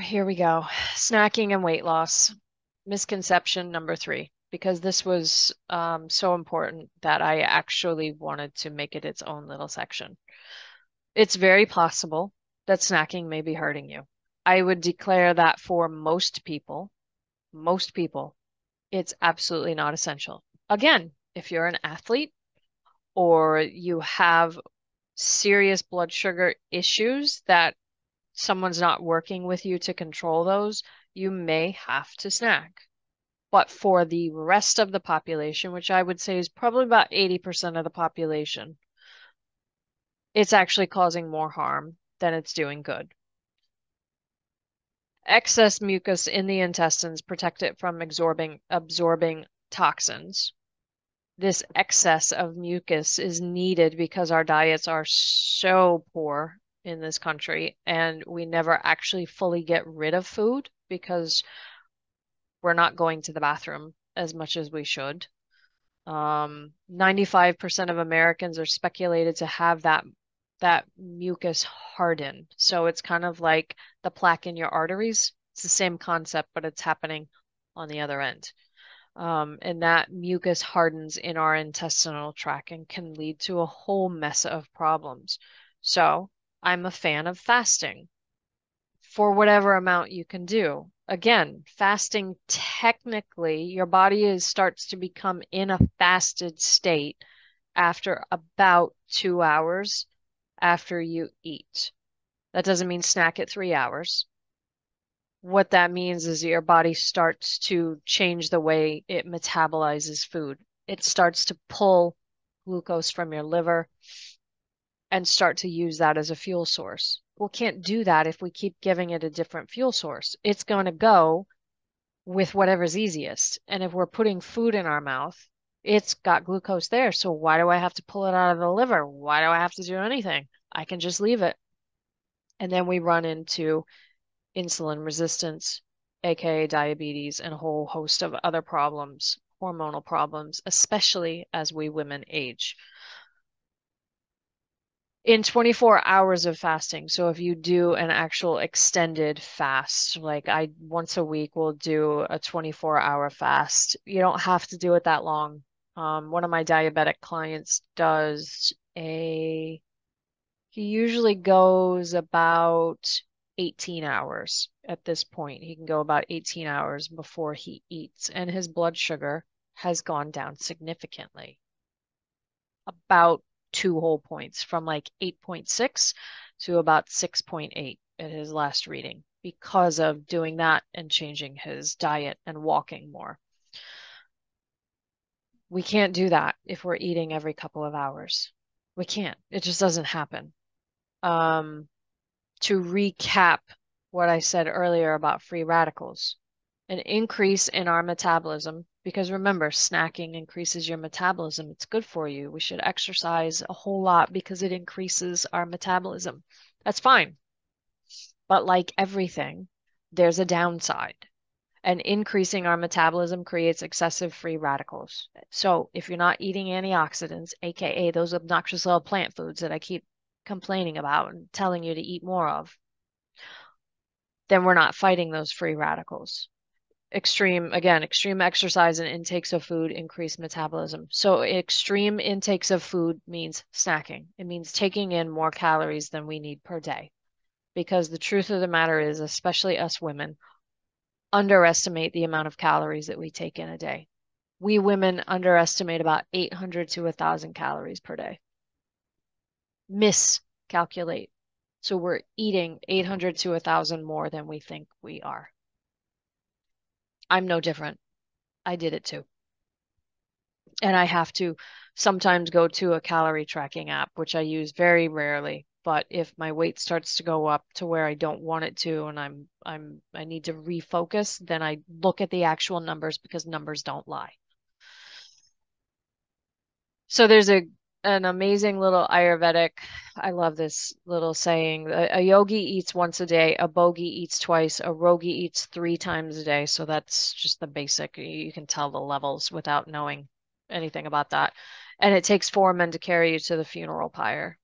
here we go. Snacking and weight loss. Misconception number 3, because this was so important that I actually wanted to make it its own little section. It's very possible that snacking may be hurting you. I would declare that for most people, it's absolutely not essential. Again, if you're an athlete or you have serious blood sugar issues that someone's not working with you to control those, you may have to snack. But for the rest of the population, which I would say is probably about 80% of the population, it's actually causing more harm than it's doing good. Excess mucus in the intestines protect it from absorbing toxins. This excess of mucus is needed because our diets are so poor in this country and we never actually fully get rid of food because we're not going to the bathroom as much as we should. 95% of Americans are speculated to have that mucus harden. So it's kind of like the plaque in your arteries. It's the same concept, but it's happening on the other end. And that mucus hardens in our intestinal tract and can lead to a whole mess of problems. So I'm a fan of fasting for whatever amount you can do. Again, fasting technically, your body starts to become in a fasted state after about 2 hours after you eat. That doesn't mean snack at 3 hours. What that means is your body starts to change the way it metabolizes food. It starts to pull glucose from your liver and start to use that as a fuel source. Well, can't do that if we keep giving it a different fuel source. It's going to go with whatever's easiest. And if we're putting food in our mouth, it's got glucose there. So why do I have to pull it out of the liver? Why do I have to do anything? I can just leave it. And then we run into insulin resistance, aka diabetes, and a whole host of other problems, hormonal problems, especially as we women age. In 24 hours of fasting, so if you do an actual extended fast, like I once a week will do a 24-hour fast. You don't have to do it that long. One of my diabetic clients does he usually goes about 18 hours at this point. He can go about 18 hours before he eats, and his blood sugar has gone down significantly. About 2 whole points from like 8.6 to about 6.8 at his last reading because of doing that and changing his diet and walking more. We can't do that if we're eating every couple of hours. We can't. It just doesn't happen. Um, to recap what I said earlier about free radicals, an increase in our metabolism, because remember, snacking increases your metabolism. It's good for you. We should exercise a whole lot because it increases our metabolism. That's fine. But like everything, there's a downside. And increasing our metabolism creates excessive free radicals. So if you're not eating antioxidants, aka those obnoxious little plant foods that I keep complaining about and telling you to eat more of, then we're not fighting those free radicals. Extreme exercise and intakes of food increase metabolism. So extreme intakes of food means snacking. It means taking in more calories than we need per day. Because the truth of the matter is, especially us women, underestimate the amount of calories that we take in a day. We women underestimate about 800 to 1,000 calories per day. Miscalculate. So we're eating 800 to 1,000 more than we think we are. I'm no different. I did it too. And I have to sometimes go to a calorie tracking app, which I use very rarely. But if my weight starts to go up to where I don't want it to and I need to refocus, then I look at the actual numbers because numbers don't lie. So there's an amazing little Ayurvedic, I love this little saying. A yogi eats once a day, a bogi eats twice, a rogi eats 3 times a day. So that's just the basic. You can tell the levels without knowing anything about that. And it takes 4 men to carry you to the funeral pyre.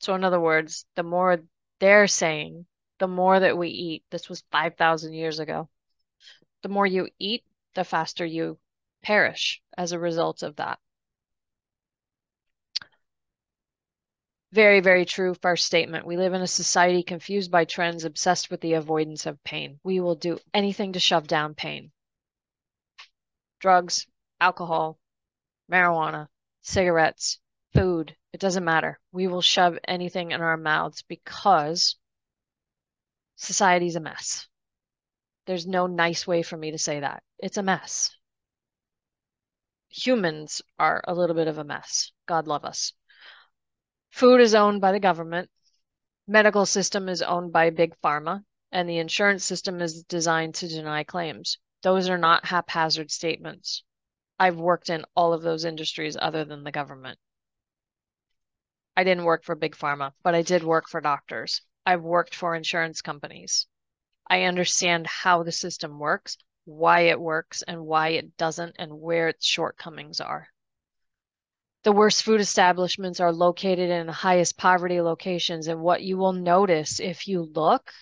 So in other words, the more they're saying The more that we eat, this was 5,000 years ago, the more you eat, the faster you perish as a result of that. Very, very true first statement. We live in a society confused by trends, obsessed with the avoidance of pain. We will do anything to shove down pain. Drugs, alcohol, marijuana, cigarettes, food, it doesn't matter. We will shove anything in our mouths because society's a mess. There's no nice way for me to say that. It's a mess. Humans are a little bit of a mess. God love us. Food is owned by the government. Medical system is owned by big pharma, and the insurance system is designed to deny claims. Those are not haphazard statements. I've worked in all of those industries other than the government. I didn't work for big pharma, but I did work for doctors. I've worked for insurance companies. I understand how the system works, why it works, and why it doesn't, and where its shortcomings are. The worst food establishments are located in the highest poverty locations, and what you will notice if you look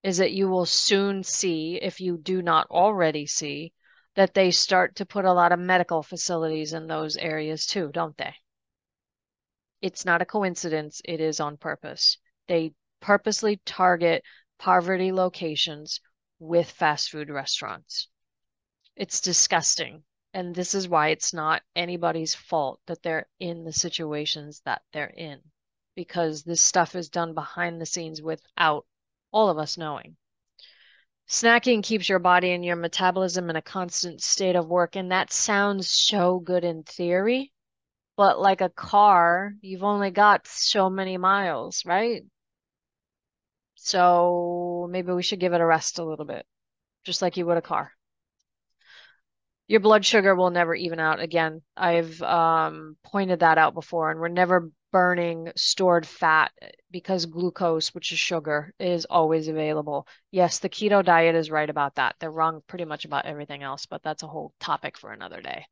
is that you will soon see, if you do not already see, that they start to put a lot of medical facilities in those areas too, don't they? It's not a coincidence, it is on purpose. They purposely target poverty locations with fast food restaurants. It's disgusting. And this is why it's not anybody's fault that they're in the situations that they're in, because this stuff is done behind the scenes without all of us knowing. Snacking keeps your body and your metabolism in a constant state of work, and that sounds so good in theory, but like a car, you've only got so many miles, right? So maybe we should give it a rest a little bit, just like you would a car. Your blood sugar will never even out again. I've pointed that out before, and we're never burning stored fat because glucose, which is sugar, is always available. Yes, the keto diet is right about that. They're wrong pretty much about everything else, but that's a whole topic for another day.